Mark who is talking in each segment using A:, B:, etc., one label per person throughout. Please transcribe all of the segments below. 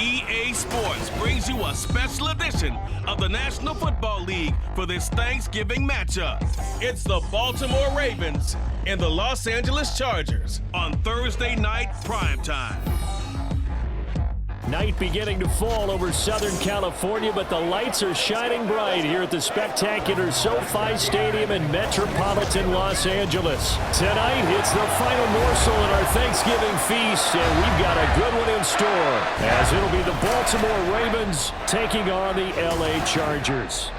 A: EA Sports brings you a special edition of the National Football League for this Thanksgiving matchup. It's the Baltimore Ravens and the Los Angeles Chargers on Thursday night primetime.
B: Night beginning to fall over Southern California, but the lights are shining bright here at the spectacular SoFi Stadium in metropolitan Los Angeles. Tonight, it's the final morsel in our Thanksgiving feast, and we've got a good one in store, as it'll be the Baltimore Ravens taking on the LA Chargers.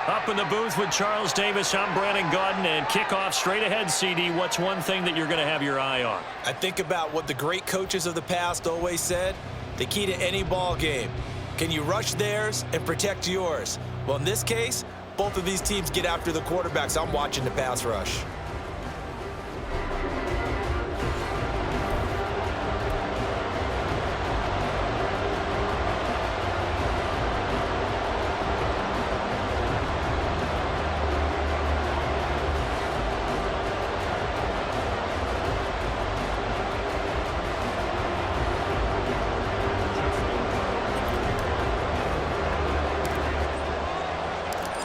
B: Up in the booth with Charles Davis, I'm Brandon Gaudin, and kickoff straight ahead, CD. What's one thing that you're going to have your eye on?
C: I think about what the great coaches of the past always said. The key to any ball game. Can you rush theirs and protect yours? Well, in this case, both of these teams get after the quarterbacks. I'm watching the pass rush.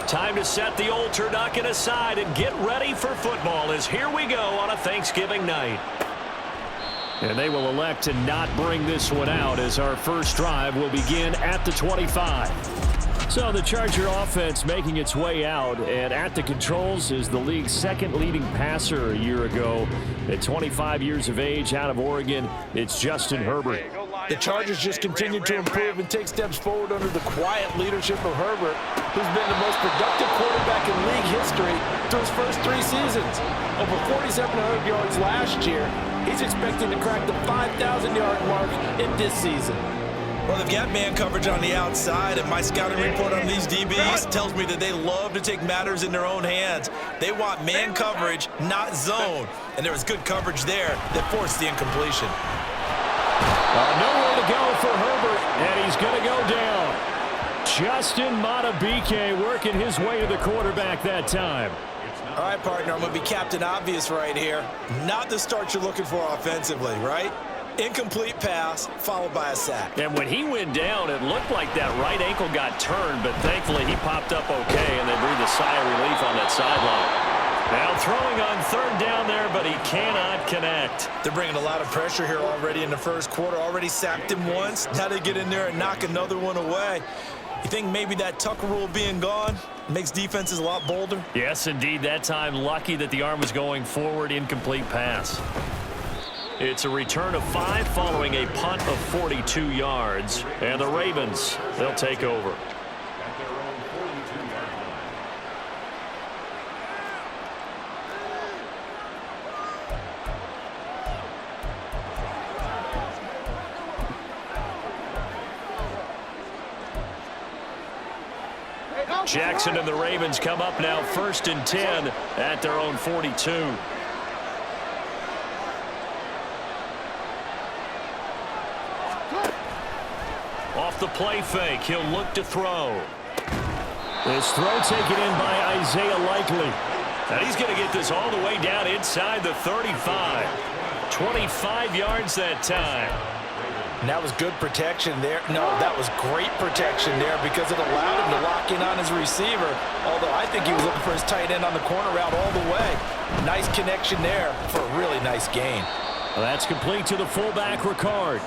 B: Time to set the old turducken aside and get ready for football, as here we go on a Thanksgiving night. And they will elect to not bring this one out, as our first drive will begin at the 25. So the Charger offense making its way out, and at the controls is the league's second leading passer a year ago. At 25 years of age, out of Oregon, it's Justin Herbert.
D: The Chargers just continue to improve and take steps forward under the quiet leadership of Herbert, who's been the most productive quarterback in league history through his first 3 seasons. Over 4,700 yards last year. He's expecting to crack the 5,000-yard mark in this season.
C: Well, they've got man coverage on the outside, and my scouting report on these DBs tells me that they love to take matters in their own hands. They want man coverage, not zone. And there was good coverage there that forced the incompletion.
B: Nowhere to go for Herbert, and he's going to go down. Justin Madubuike working his way to the quarterback that time.
C: All right, partner, I'm going to be Captain Obvious right here. Not the start you're looking for offensively, right? Incomplete pass, followed by a sack.
B: And when he went down, it looked like that right ankle got turned, but thankfully he popped up okay, and they breathed a sigh of relief on that sideline. Now throwing on third down there, but he cannot connect.
C: They're bringing a lot of pressure here already in the first quarter. Already sacked him once. Now they get in there and knock another one away. You think maybe that Tucker rule being gone makes defenses a lot bolder?
B: Yes, indeed. That time, lucky that the arm was going forward. Incomplete pass. It's a return of 5 following a punt of 42 yards. And the Ravens, they'll take over. Jackson and the Ravens come up now 1st and 10 at their own 42. Off the play fake, he'll look to throw. This throw taken in by Isaiah Likely. And he's going to get this all the way down inside the 35. 25 yards that time.
D: And that was good protection there. No, that was great protection there because it allowed him to lock in on his receiver. Although I think he was looking for his tight end on the corner route all the way. Nice connection there for a really nice gain.
B: Well, that's complete to the fullback, Ricard.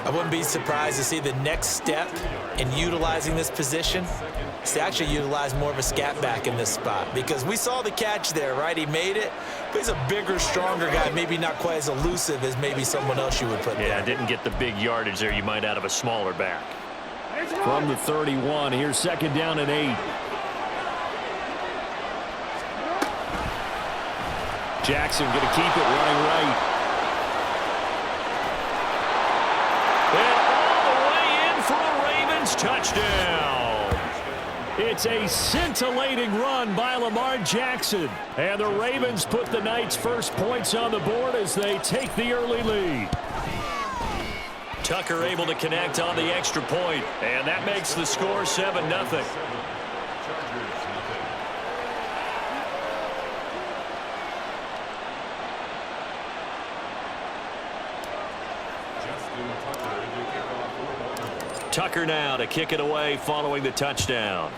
C: I wouldn't be surprised to see the next step in utilizing this position is to actually utilize more of a scat back in this spot, because we saw the catch there, right? He made it, but he's a bigger, stronger guy, maybe not quite as elusive as maybe someone else you would put there.
B: Yeah, didn't get the big yardage there you might out of a smaller back. From the 31, here's 2nd down and 8. Jackson going to keep it running right. And all the way in for a Ravens touchdown. It's a scintillating run by Lamar Jackson. And the Ravens put the night's first points on the board as they take the early lead. Tucker able to connect on the extra point, and that makes the score 7-0. Tucker now to kick it away following the touchdown.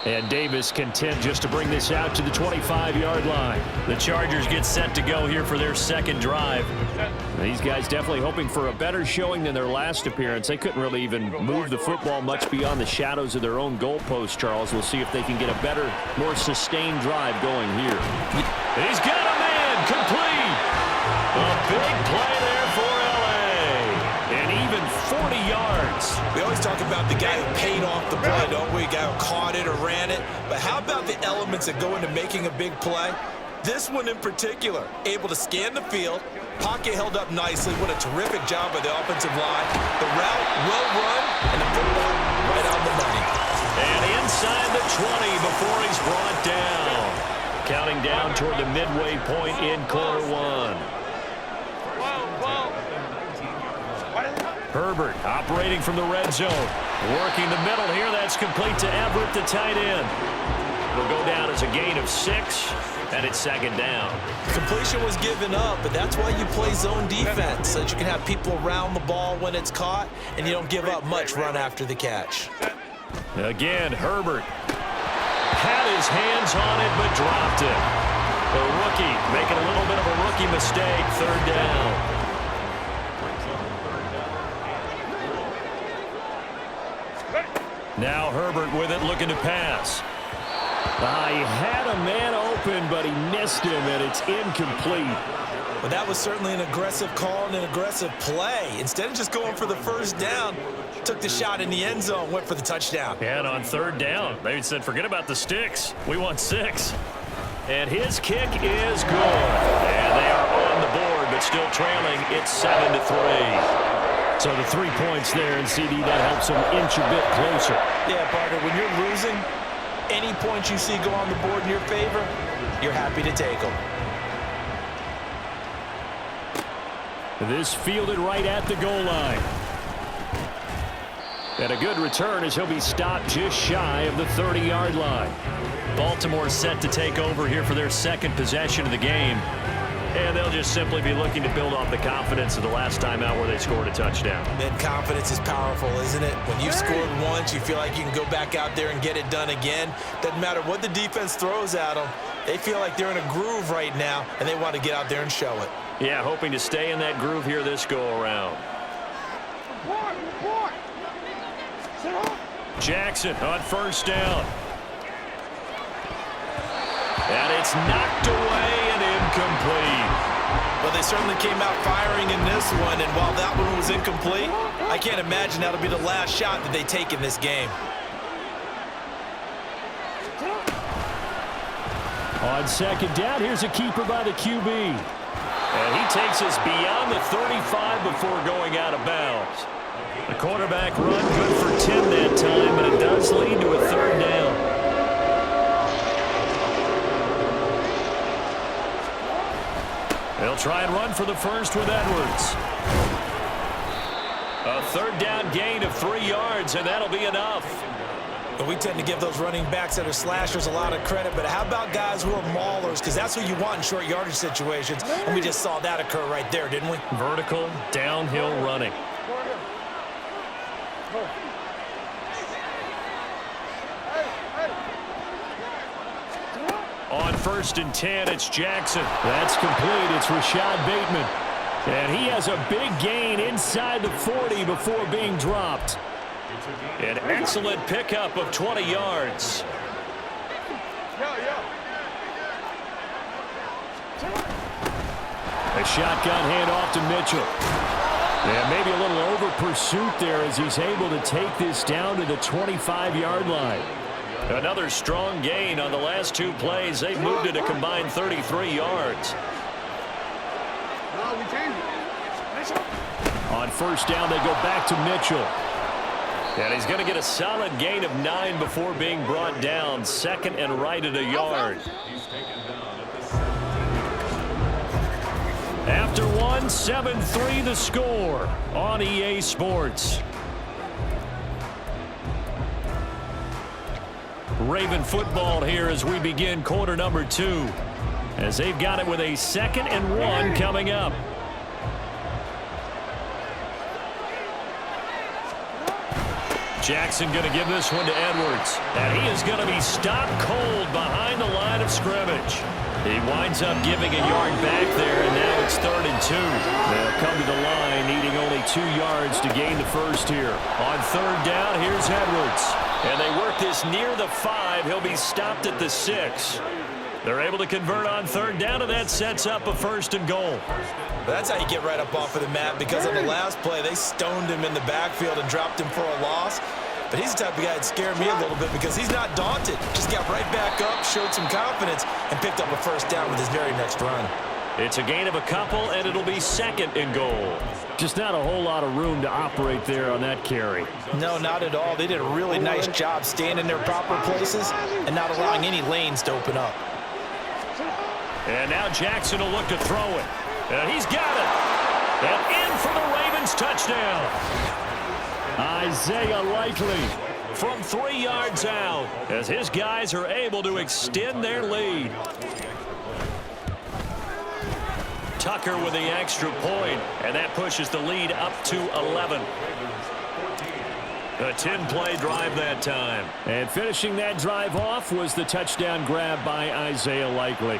B: And Davis content just to bring this out to the 25-yard line. The Chargers get set to go here for their second drive. These guys definitely hoping for a better showing than their last appearance. They couldn't really even move the football much beyond the shadows of their own goalpost, Charles. We'll see if they can get a better, more sustained drive going here. He's got a man complete. A big play there for L.A. And even 40 yards.
C: We always talk about the guy who paid off the play, don't we? The guy who caught it or ran it. But how about the elements that go into making a big play? This one in particular, able to scan the field, pocket held up nicely. What a terrific job by the offensive line. The route well run, and the football right on the money.
B: And inside the 20 before he's brought down. Counting down toward the midway point in quarter one. Herbert operating from the red zone. Working the middle here. That's complete to Everett, the tight end. Will go down as a gain of 6, and it's second down.
C: Completion was given up, but that's why you play zone defense, so that you can have people around the ball when it's caught, and you don't give up much run after the catch.
B: Again, Herbert had his hands on it, but dropped it. The rookie making a little bit of a rookie mistake, third down. Now Herbert with it, looking to pass. He had a man open, but he missed him, and it's incomplete.
C: Well, that was certainly an aggressive call and an aggressive play. Instead of just going for the first down, took the shot in the end zone, went for the touchdown.
B: And on third down, they said, forget about the sticks. We want 6. And his kick is good. And they are on the board, but still trailing. It's 7-3. So the 3 points there, and CD, that helps them inch a bit closer.
C: Yeah, partner, when you're losing, any points you see go on the board in your favor, you're happy to take them.
B: This fielded right at the goal line. And a good return as he'll be stopped just shy of the 30-yard line. Baltimore set to take over here for their second possession of the game. And they'll just simply be looking to build off the confidence of the last time out where they scored a touchdown.
C: And confidence is powerful, isn't it? When you've scored once, you feel like you can go back out there and get it done again. Doesn't matter what the defense throws at them. They feel like they're in a groove right now, and they want to get out there and show it.
B: Yeah, hoping to stay in that groove here this go-around. Jackson on first down. And it's knocked away and incomplete.
C: Well, they certainly came out firing in this one, and while that one was incomplete, I can't imagine that'll be the last shot that they take in this game.
B: On second down, here's a keeper by the QB. And he takes us beyond the 35 before going out of bounds. The quarterback run good for 10 that time, but it does lead to a third down. They'll try and run for the first with Edwards. A third down gain of 3 yards, and that'll be enough.
C: But we tend to give those running backs that are slashers a lot of credit, but how about guys who are maulers? Because that's what you want in short yardage situations, and we just saw that occur right there, didn't we?
B: Vertical, downhill running. On first and 10, it's Jackson. That's complete. It's Rashad Bateman. And he has a big gain inside the 40 before being dropped. An excellent pickup of 20 yards. A shotgun handoff to Mitchell. And maybe a little over pursuit there as he's able to take this down to the 25-yard line. Another strong gain on the last 2 plays. They've moved it a combined 33 yards. On first down, they go back to Mitchell. And he's going to get a solid gain of 9 before being brought down. Second and right at a yard. After 1, 7-3 the score on EA Sports. Raven football here as we begin quarter number 2. as they've got it with a 2nd and 1 coming up. Jackson going to give this one to Edwards. And he is going to be stopped cold behind the line of scrimmage. He winds up giving a yard back there, and now it's 3rd and 2. They'll come to the line needing only 2 yards to gain the first here. On 3rd down, here's Edwards. And they work this near the 5. He'll be stopped at the 6. They're able to convert on 3rd down, and that sets up a 1st and goal.
C: That's how you get right up off of the mat, because on the last play, they stoned him in the backfield and dropped him for a loss. But he's the type of guy that scared me a little bit because he's not daunted. Just got right back up, showed some confidence, and picked up a 1st down with his very next run.
B: It's a gain of a couple, and it'll be 2nd and goal. Just not a whole lot of room to operate there on that carry.
C: No, not at all. They did a really nice job staying in their proper places and not allowing any lanes to open up.
B: And now Jackson will look to throw it. And he's got it. And in for the Ravens touchdown. Isaiah Likely from 3 yards out as his guys are able to extend their lead. Tucker with the extra point, and that pushes the lead up to 11. A 10-play drive that time. And finishing that drive off was the touchdown grab by Isaiah Likely.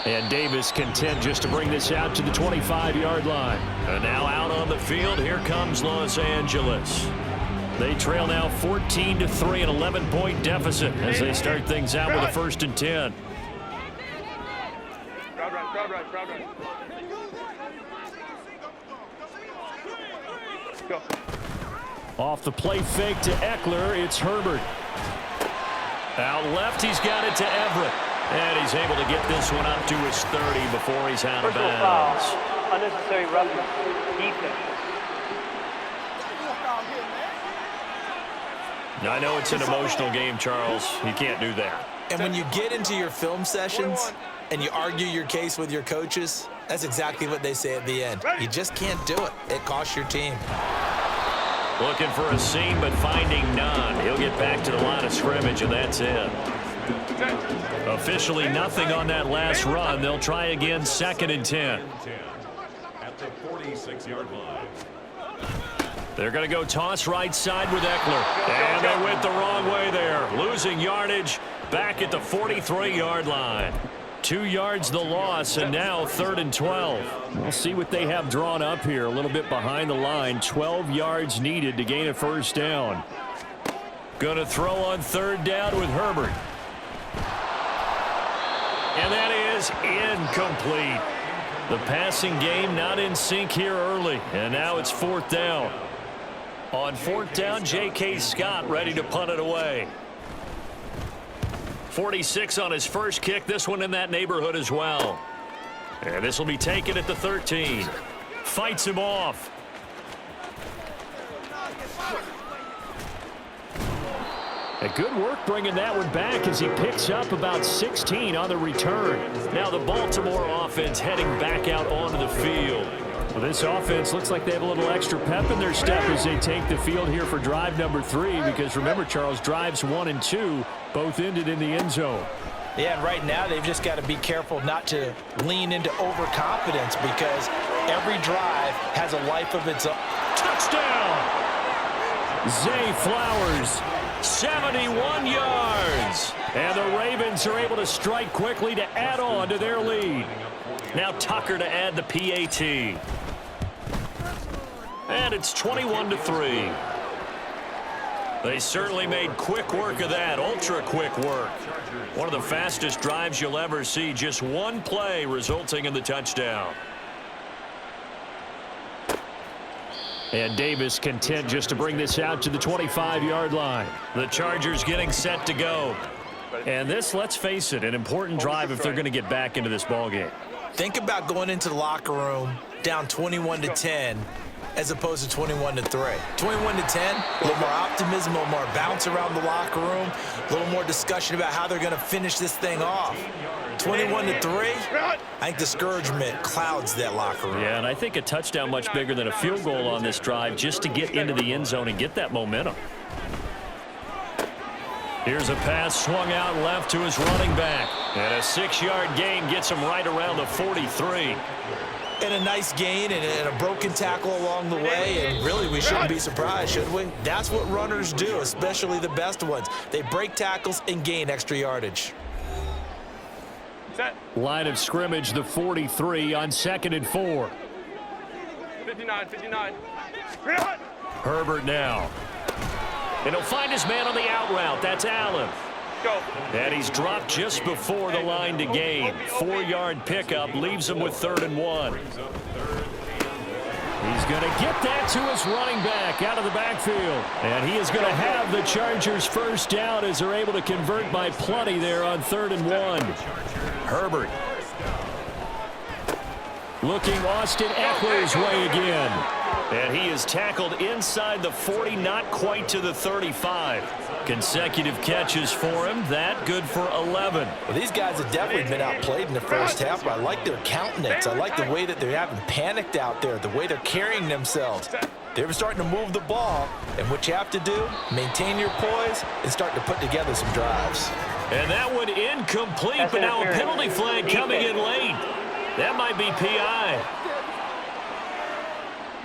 B: And Davis content just to bring this out to the 25-yard line. And now out on the field, here comes Los Angeles. They trail now 14-3, an 11-point deficit as they start things out with a 1st and 10.
E: Go.
B: Off the play fake to Eckler, it's Herbert. Out left, he's got it to Everett. And he's able to get this one up to his 30 before he's out of bounds.
E: Foul. Unnecessary roughness. Defense.
B: I know it's an emotional game, Charles. You can't do that.
C: And when you get into your film sessions and you argue your case with your coaches, that's exactly what they say at the end. You just can't do it. It costs your team.
B: Looking for a seam, but finding none. He'll get back to the line of scrimmage, and that's it. Officially nothing on that last run. They'll try again, 2nd and 10.
A: At the 46-yard line.
B: They're going to go toss right side with Eckler. And they went the wrong way there. Losing yardage back at the 43-yard line. 2 yards the loss, and now 3rd and 12. We'll see what they have drawn up here. A little bit behind the line. 12 yards needed to gain a 1st down. Going to throw on 3rd down with Herbert. And that is incomplete. The passing game not in sync here early. And now it's 4th down. On 4th down, J.K. Scott ready to punt it away. 46 on his first kick. This one in that neighborhood as well. And this will be taken at the 13. Fights him off. A good work bringing that one back as he picks up about 16 on the return. Now the Baltimore offense heading back out onto the field. Well, this offense looks like they have a little extra pep in their step as they take the field here for drive number 3, because remember, Charles, drives 1 and 2 both ended in the end zone.
C: Yeah, and right now they've just got to be careful not to lean into overconfidence, because every drive has a life of its own.
B: Touchdown! Zay Flowers, 71 yards. And the Ravens are able to strike quickly to add on to their lead. Now Tucker to add the PAT. And it's 21-3. They certainly made quick work of that, ultra quick work. One of the fastest drives you'll ever see, just one play resulting in the touchdown. And Davis content just to bring this out to the 25-yard line. The Chargers getting set to go. And this, let's face it, an important drive if they're going to get back into this ballgame.
C: Think about going into the locker room down 21-10 as opposed to 21-3. 21-10, a little more optimism, a little more bounce around the locker room, a little more discussion about how they're going to finish this thing off. 21-3, I think discouragement clouds that locker room.
B: Yeah, and I think a touchdown much bigger than a field goal on this drive just to get into the end zone and get that momentum. Here's a pass swung out left to his running back. And a 6-yard gain gets him right around the 43.
C: And a nice gain and a broken tackle along the way. And really, we shouldn't be surprised, should we? That's what runners do, especially the best ones. They break tackles and gain extra yardage.
B: Line of scrimmage, the 43 on 2nd and 4.
E: 59.
B: Herbert now. And he'll find his man on the out route. That's Allen.
E: Go.
B: And he's dropped just before the line to gain. 4-yard pickup leaves him with 3rd and 1. He's going to get that to his running back out of the backfield. And he is going to have the Chargers first down as they're able to convert by plenty there on 3rd and 1. Herbert. Looking Austin Eckler's way again. And he is tackled inside the 40, not quite to the 35. Consecutive catches for him. That good for 11.
C: Well, these guys have definitely been outplayed in the first half, but I like their countenance. I like the way that they haven't panicked out there, the way they're carrying themselves. They were starting to move the ball, and what you have to do, maintain your poise and start to put together some drives.
B: And that one incomplete, but now a penalty flag coming in late. That might be PI.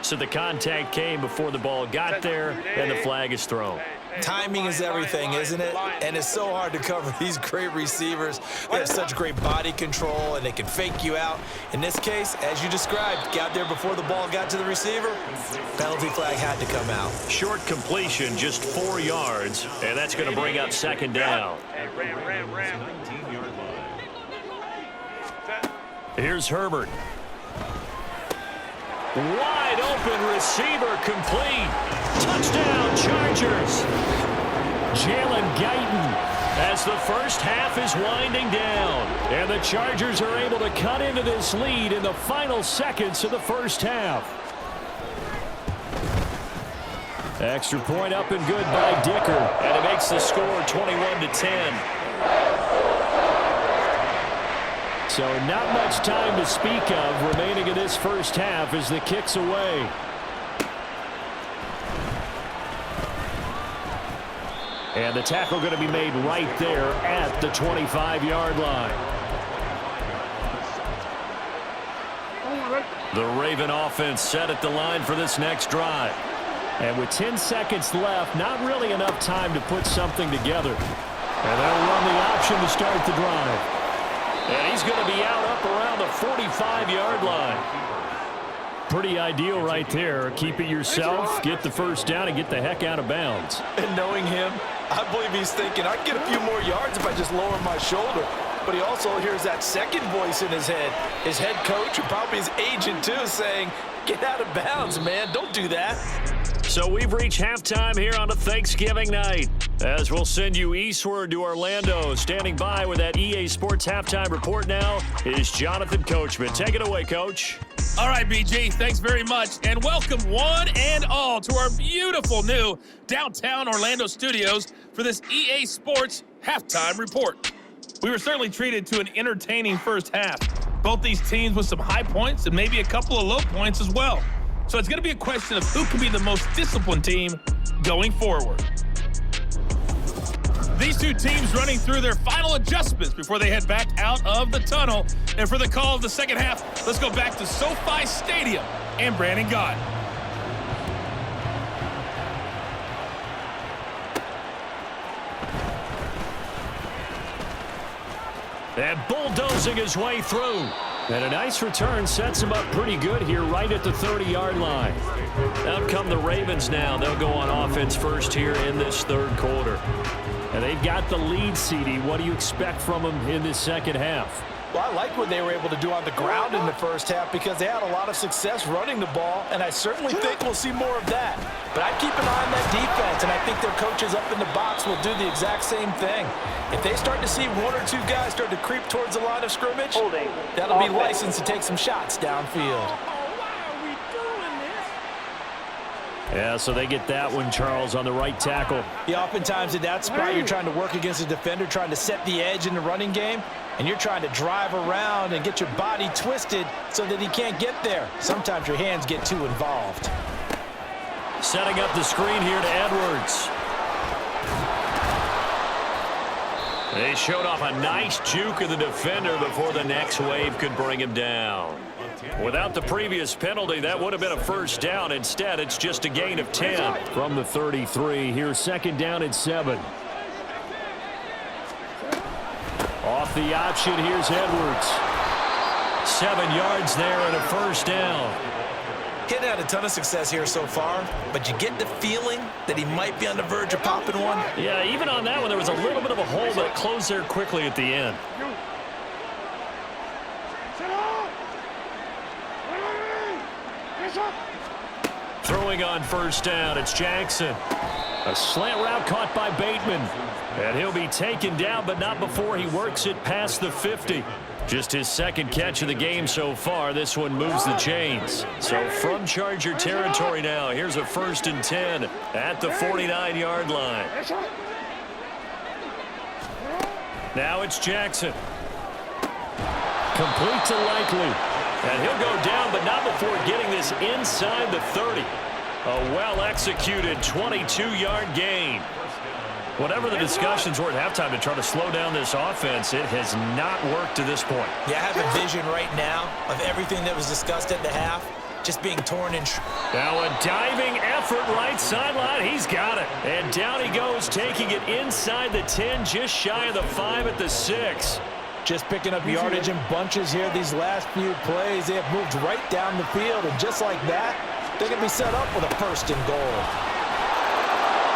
B: So the contact came before the ball got there, and the flag is thrown.
C: Timing is everything, isn't it? And it's so hard to cover these great receivers. They have such great body control, and they can fake you out. In this case, as you described, got there before the ball got to the receiver. Penalty flag had to come out.
B: Short completion, just 4 yards, and that's going to bring up 2nd down. Here's Herbert. Wide open receiver complete. Touchdown Chargers. Jalen Guyton as the first half is winding down. And the Chargers are able to cut into this lead in the final seconds of the first half. Extra point up and good by Dicker. And it makes the score 21-10. So not much time to speak of remaining in this first half as the kick's away. And the tackle going to be made right there at the 25-yard line. The Raven offense set at the line for this next drive. And with 10 seconds left, not really enough time to put something together. And they'll run the option to start the drive. And he's going to be out up around the 45-yard line. Pretty ideal right there. Keep it yourself, get the first down, and get the heck out of bounds.
D: And knowing him, I believe he's thinking, I can get a few more yards if I just lower my shoulder. But he also hears that second voice in his head. His head coach, and probably his agent too, saying, get out of bounds, man. Don't do that.
B: So we've reached halftime here on a Thanksgiving night. As we'll send you eastward to Orlando. Standing by with that EA Sports halftime report now is Jonathan Coachman. Take it away, Coach.
F: All right, BG, thanks very much. And welcome one and all to our beautiful new downtown Orlando studios for this EA Sports halftime report. We were certainly treated to an entertaining first half. Both these teams with some high points and maybe a couple of low points as well. So it's going to be a question of who can be the most disciplined team going forward. These two teams running through their final adjustments before they head back out of the tunnel. And for the call of the second half, let's go back to SoFi Stadium and Brandon Gott.
B: And bulldozing his way through. And a nice return sets him up pretty good here right at the 30-yard line. Out come the Ravens now. They'll go on offense first here in this third quarter. And they've got the lead, CD. What do you expect from them in this second half?
D: Well, I like what they were able to do on the ground in the first half because they had a lot of success running the ball, and I certainly think we'll see more of that. But I keep an eye on that defense, and I think their coaches up in the box will do the exact same thing. If they start to see one or two guys start to creep towards the line of scrimmage, that'll be licensed to take some shots downfield.
B: Yeah, so they get that one, Charles, on the right tackle.
D: Yeah, oftentimes in that spot, you're trying to work against a defender, trying to set the edge in the running game, and you're trying to drive around and get your body twisted so that he can't get there. Sometimes your hands get too involved.
B: Setting up the screen here to Edwards. They showed off a nice juke of the defender before the next wave could bring him down. Without the previous penalty, that would have been a first down. Instead, it's just a gain of 10. From the 33, here's second down and 7. Off the option, here's Edwards. 7 yards there and a first down.
C: He's had a ton of success here so far, but you get the feeling that he might be on the verge of popping one.
B: Yeah, even on that one, there was a little bit of a hole, but it closed there quickly at the end. Throwing on first down, it's Jackson. A slant route caught by Bateman. And he'll be taken down, but not before he works it past the 50. Just his second catch of the game so far. This one moves the chains. So from Charger territory now, here's a 1st and 10 at the 49-yard line. Now it's Jackson. Complete to Likely. And he'll go down, but not before getting this inside the 30. A well-executed 22-yard gain. Whatever the discussions were at halftime to try to slow down this offense, it has not worked to this point.
C: Yeah, I have a vision right now of everything that was discussed at the half just being torn in.
B: Now a diving effort right sideline. He's got it. And down he goes, taking it inside the 10, just shy of the 5 at the 6.
D: Just picking up yardage in bunches here these last few plays. They have moved right down the field, and just like that, they're going to be set up with a 1st and goal.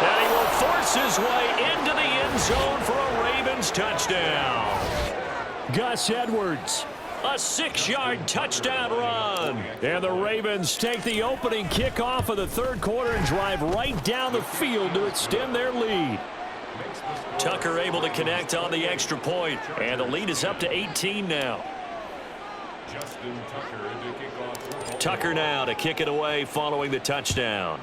B: And he will force his way into the end zone for a Ravens touchdown. Gus Edwards, a 6-yard touchdown run. And the Ravens take the opening kickoff of the 3rd quarter and drive right down the field to extend their lead. Tucker able to connect on the extra point, and the lead is up to 18 now. Tucker now to kick it away following the touchdown.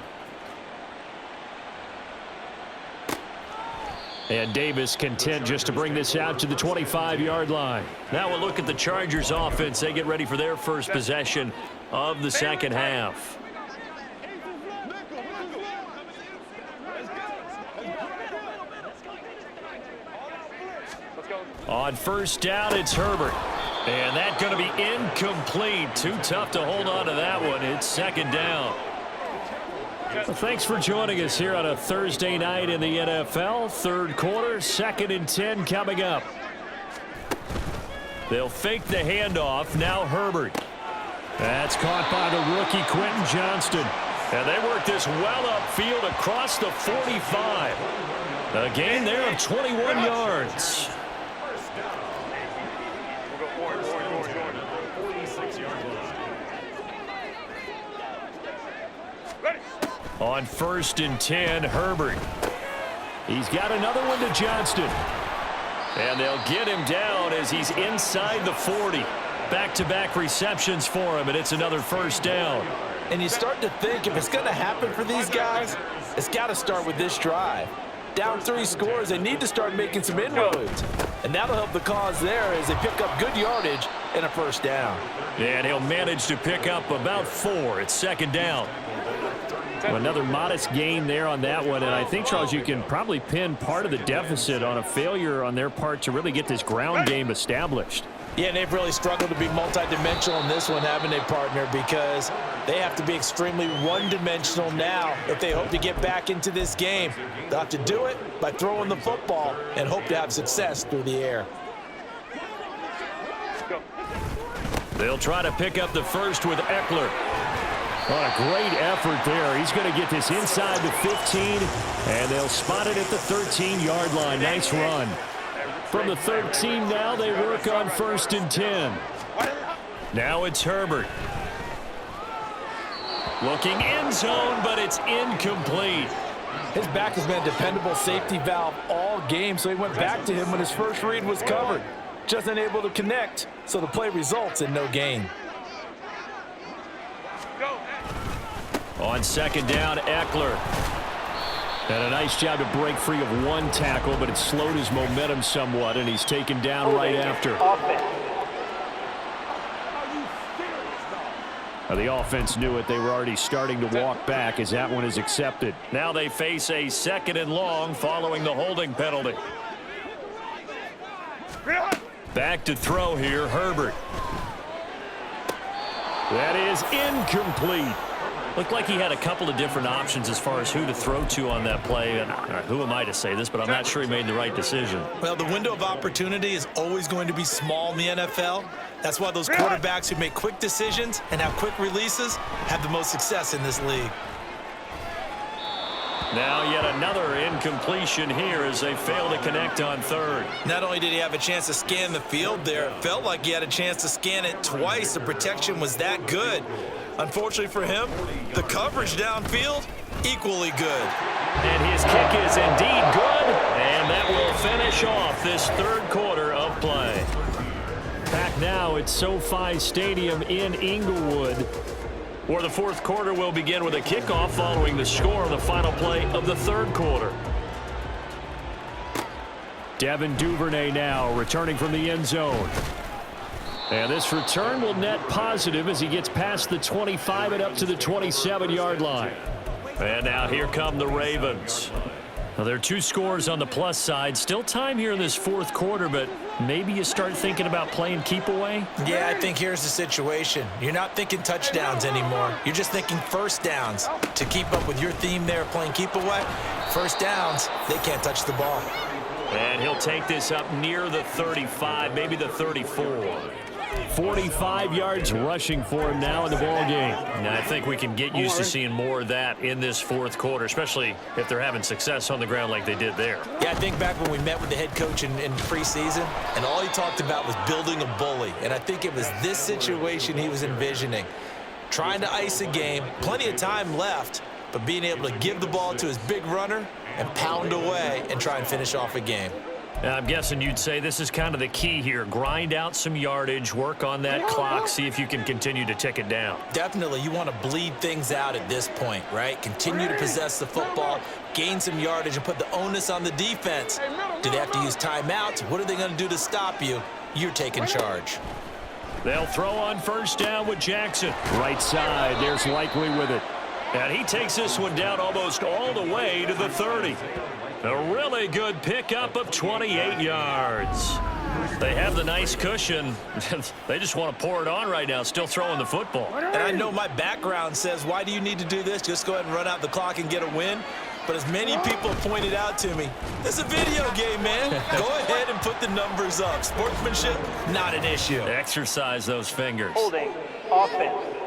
B: And Davis content just to bring this out to the 25-yard line. Now we'll look at the Chargers offense. They get ready for their first possession of the second half. On first down, it's Herbert. And that's going to be incomplete. Too tough to hold on to that one. It's second down. Well, thanks for joining us here on a Thursday night in the NFL. 3rd quarter, 2nd and 10 coming up. They'll fake the handoff. Now Herbert. That's caught by the rookie Quentin Johnston. And they work this well upfield across the 45. A gain there of 21 yards. On 1st and 10, Herbert. He's got another one to Johnston. And they'll get him down as he's inside the 40. Back-to-back receptions for him, and it's another first down.
D: And you start to think if it's going to happen for these guys, it's got to start with this drive. Down 3 scores, they need to start making some inroads. And that'll help the cause there as they pick up good yardage and a first down.
B: And he'll manage to pick up about 4. It's second down. Another modest gain there on that one, and I think, Charles, you can probably pin part of the deficit on a failure on their part to really get this ground game established.
D: Yeah, and they've really struggled to be multidimensional in this one, haven't they, partner? Because they have to be extremely one-dimensional now if they hope to get back into this game. They'll have to do it by throwing the football and hope to have success through the air.
B: They'll try to pick up the first with Eckler. What a great effort there. He's going to get this inside the 15, and they'll spot it at the 13-yard line. Nice run. From the 13 now, they work on 1st and 10. Now it's Herbert. Looking end zone, but it's incomplete.
D: His back has been a dependable safety valve all game, so he went back to him when his first read was covered. Just unable to connect, so the play results in no gain.
B: On second down, Eckler. And a nice job to break free of one tackle, but it slowed his momentum somewhat, and he's taken down right after. The offense knew it. They were already starting to walk back as that one is accepted. Now they face a 2nd and long following the holding penalty. Back to throw here, Herbert. That is incomplete. Looked like he had a couple of different options as far as who to throw to on that play. And who am I to say this, but I'm not sure he made the right decision.
C: Well, the window of opportunity is always going to be small in the NFL. That's why those quarterbacks who make quick decisions and have quick releases have the most success in this league.
B: Now yet another incompletion here as they fail to connect on third.
C: Not only did he have a chance to scan the field there, it felt like he had a chance to scan it twice. The protection was that good. Unfortunately for him, the coverage downfield, equally good.
B: And his kick is indeed good, and that will finish off this third quarter of play. Back now at SoFi Stadium in Inglewood, where the fourth quarter will begin with a kickoff following the score on the final play of the third quarter. Devin Duvernay now returning from the end zone. And this return will net positive as he gets past the 25 and up to the 27-yard line. And now here come the Ravens. Now there are 2 scores on the plus side. Still time here in this fourth quarter, but maybe you start thinking about playing keep away?
C: Yeah, I think here's the situation. You're not thinking touchdowns anymore. You're just thinking first downs. To keep up with your theme there, playing keep away, first downs, they can't touch the ball.
B: And he'll take this up near the 35, maybe the 34. 45 yards rushing for him now in the ball game. Now, I think we can get used to seeing more of that in this fourth quarter, especially if they're having success on the ground like they did there.
C: Yeah, I think back when we met with the head coach in preseason, and all he talked about was building a bully. And I think it was this situation he was envisioning. Trying to ice a game, plenty of time left, but being able to give the ball to his big runner and pound away and try and finish off a game.
B: I'm guessing you'd say this is kind of the key here. Grind out some yardage, work on that clock, see if you can continue to tick it down.
C: Definitely, you want to bleed things out at this point, right? Continue to possess the football, gain some yardage, and put the onus on the defense. Do they have to use timeouts? What are they going to do to stop you? You're taking charge.
B: They'll throw on first down with Jackson. Right side, there's Likely with it. And he takes this one down almost all the way to the 30. A really good pickup of 28 yards. They have the nice cushion. They just want to pour it on right now, still throwing the football.
C: And I know my background says, why do you need to do this? Just go ahead and run out the clock and get a win. But as many people pointed out to me, it's a video game, man. Go ahead and put the numbers up. Sportsmanship, not an issue.
B: Exercise those fingers.
E: Holding. Offense.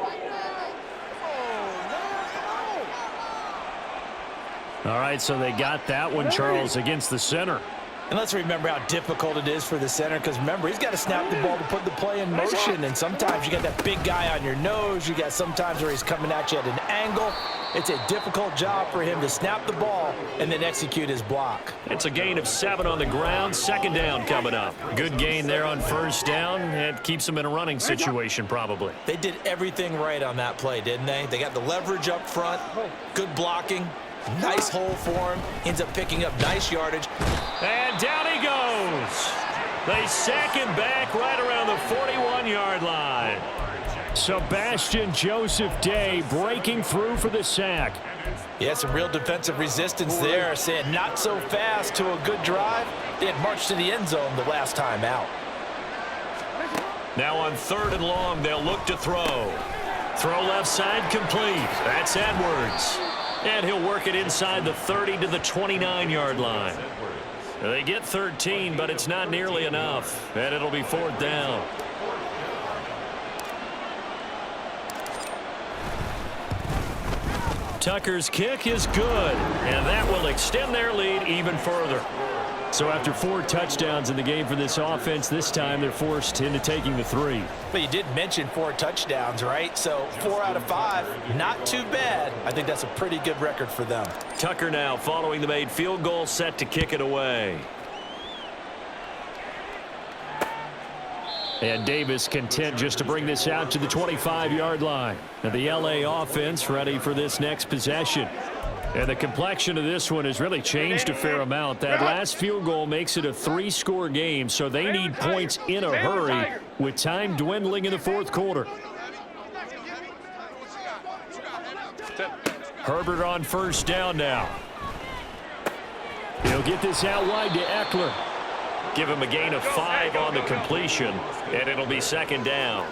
B: All right, so they got that one, Charles, against the center.
D: And let's remember how difficult it is for the center, because remember, he's got to snap the ball to put the play in motion, and sometimes you got that big guy on your nose. You got sometimes where he's coming at you at an angle. It's a difficult job for him to snap the ball and then execute his block.
B: It's a gain of 7 on the ground. Second down coming up. Good gain there on first down. It keeps them in a running situation probably.
C: They did everything right on that play, didn't they? They got the leverage up front, good blocking, nice hole for him, ends up picking up nice yardage.
B: And down he goes. They sack him back right around the 41-yard line. Sebastian Joseph Day breaking through for the sack.
D: Yeah, some real defensive resistance there, saying not so fast to a good drive. They had marched to the end zone the last time out.
B: Now on 3rd and long, they'll look to throw. Throw left side complete. That's Edwards. And he'll work it inside the 30 to the 29-yard line. They get 13, but it's not nearly enough. And it'll be 4th down. Tucker's kick is good, and that will extend their lead even further. So after 4 touchdowns in the game for this offense, this time they're forced into taking the 3.
D: But you did mention 4 touchdowns, right? So 4 out of 5, not too bad. I think that's a pretty good record for them.
B: Tucker now following the made field goal, set to kick it away. And Davis content just to bring this out to the 25-yard line. And the LA offense ready for this next possession. And the complexion of this one has really changed a fair amount. That last field goal makes it a 3-score game, so they need points in a hurry with time dwindling in the 4th quarter. Herbert on first down now. He'll get this out wide to Eckler. Give him a gain of 5 on the completion, and it'll be second down.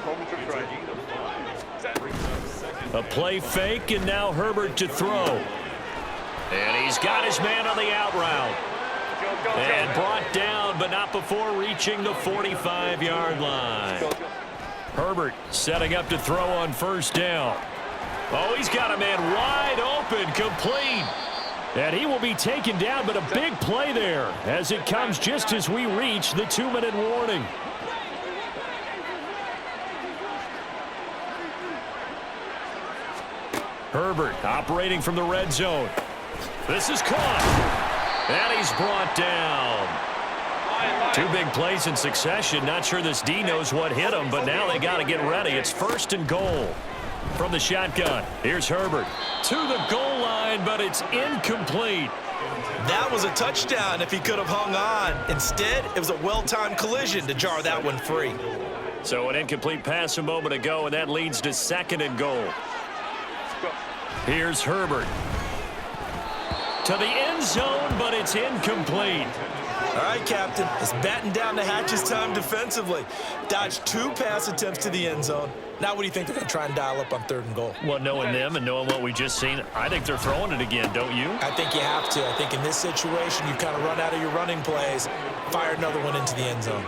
B: A play fake, and now Herbert to throw. And he's got his man on the out route. And brought down, but not before reaching the 45-yard line. Herbert setting up to throw on first down. Oh, he's got a man wide open, complete. And he will be taken down, but a big play there as it comes just as we reach the 2-minute warning. Herbert operating from the red zone. This is caught. And he's brought down. 2 big plays in succession. Not sure this D knows what hit him, but now they got to get ready. It's 1st and goal from the shotgun. Here's Herbert to the goal line, but it's incomplete.
C: That was a touchdown if he could have hung on. Instead, it was a well-timed collision to jar that one free.
B: So an incomplete pass a moment ago, and that leads to 2nd and goal. Here's Herbert to the end zone, but it's incomplete.
C: All right, Captain. It's batten down the hatches time defensively. Dodged 2 pass attempts to the end zone. Now what do you think they're going to try and dial up on 3rd and goal?
B: Well, knowing them and knowing what we just seen, I think they're throwing it again, don't you?
C: I think you have to. I think in this situation, you kind of run out of your running plays, fire another one into the end zone.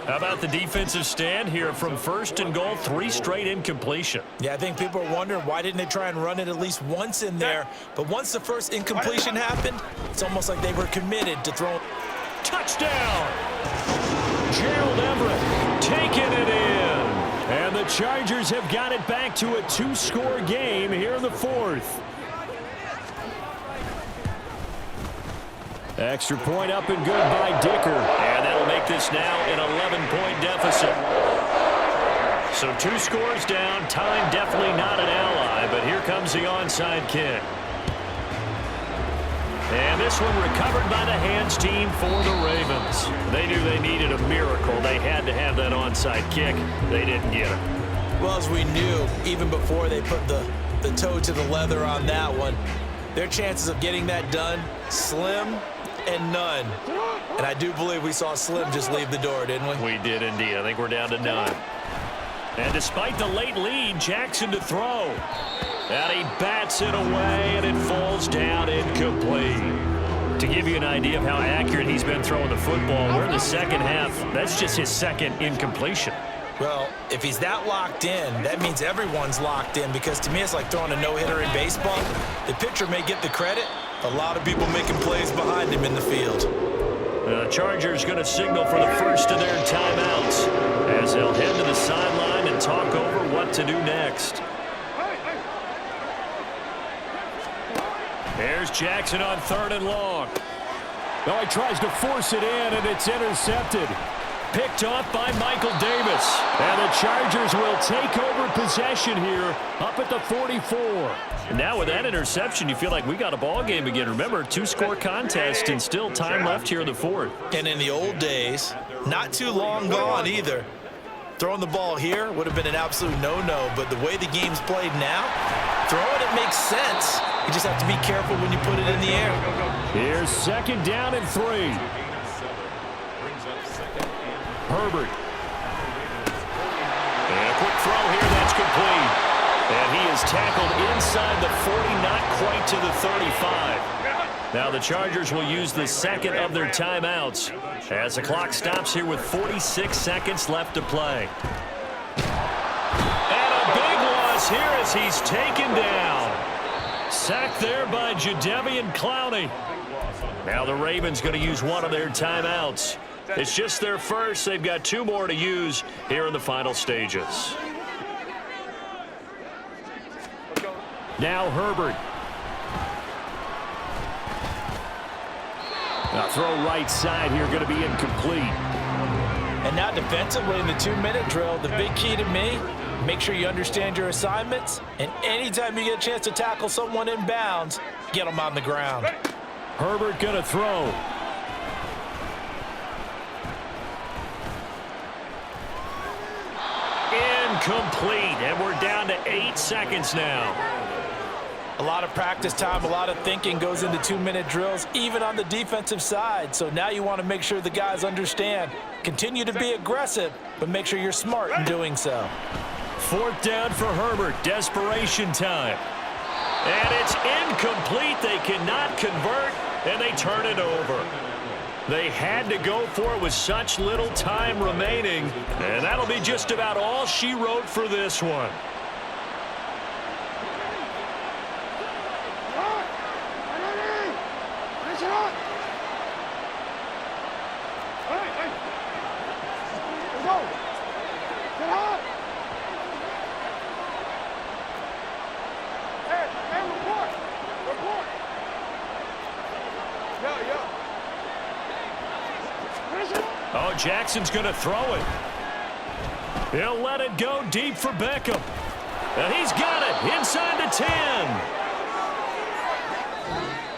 B: How about the defensive stand here from 1st and goal, 3 straight incompletion?
C: Yeah, I think people are wondering why didn't they try and run it at least once in there. But once the first incompletion happened, it's almost like they were committed to throwing.
B: Touchdown! Gerald Everett taking it in. And the Chargers have got it back to a 2-score game here in the 4th. Extra point up and good by Dicker. And that'll make this now an 11-point deficit. So 2 scores down. Time definitely not an ally, but here comes the onside kick. And this one recovered by the hands team for the Ravens. They knew they needed a miracle. They had to have that onside kick. They didn't get it.
C: Well, as we knew, even before they put the toe to the leather on that one, their chances of getting that done, slim and none. And I do believe we saw Slim just leave the door, didn't we?
B: We did indeed. I think we're down to none. And despite the late lead, Jackson to throw. And he bats it away, and it falls down incomplete. To give you an idea of how accurate he's been throwing the football, we're in the second half. That's just his 2nd incompletion.
C: Well, if he's that locked in, that means everyone's locked in, because to me it's like throwing a no-hitter in baseball. The pitcher may get the credit. A lot of people making plays behind him in the field.
B: The Chargers going to signal for the first of their timeouts as they'll head to the sideline and talk over what to do next. There's Jackson on 3rd and long. Now he tries to force it in, and it's intercepted. Picked off by Michael Davis. And the Chargers will take over possession here up at the 44. Now with that interception, you feel like we got a ball game again. Remember, 2-score contest and still time left here in the 4th.
C: And in the old days, not too long gone either, throwing the ball here would have been an absolute no-no. But the way the game's played now, throwing it makes sense. You just have to be careful when you put it in the air.
B: Here's 2nd down and 3. Herbert. And a quick throw here, that's complete. And he is tackled inside the 40, not quite to the 35. Now the Chargers will use the 2nd of their timeouts as the clock stops here with 46 seconds left to play. And a big loss here as he's taken down. Sacked there by Jadeveon Clowney. Now the Ravens going to use one of their timeouts. It's just their first. They've got 2 more to use here in the final stages. Now Herbert. A throw right side here going to be incomplete.
D: And now defensively in the 2-minute drill, the big key to me, make sure you understand your assignments. And anytime you get a chance to tackle someone in bounds, get them on the ground.
B: Herbert going to throw. Incomplete. And we're down to 8 seconds now.
C: A lot of practice time, a lot of thinking goes into 2-minute drills, even on the defensive side. So now you want to make sure the guys understand. Continue to be aggressive, but make sure you're smart in doing so.
B: 4th down for Herbert. Desperation time. And it's incomplete. They cannot convert, and they turn it over. They had to go for it with such little time remaining, and that'll be just about all she wrote for this one. Oh, Jackson's going to throw it. He'll let it go deep for Beckham. And he's got it inside the 10.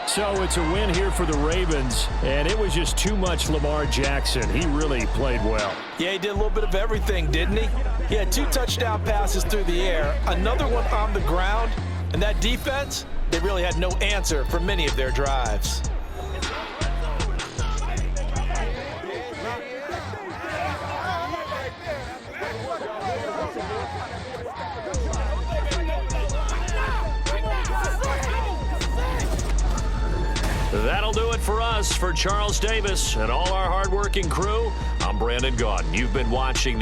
B: So it's a win here for the Ravens, and it was just too much Lamar Jackson. He really played well.
C: Yeah, he did a little bit of everything, didn't he? He had 2 touchdown passes through the air, another one on the ground, and that defense, they really had no answer for many of their drives.
B: That'll do it for us. For Charles Davis and all our hardworking crew, I'm Brandon Gaudin. You've been watching the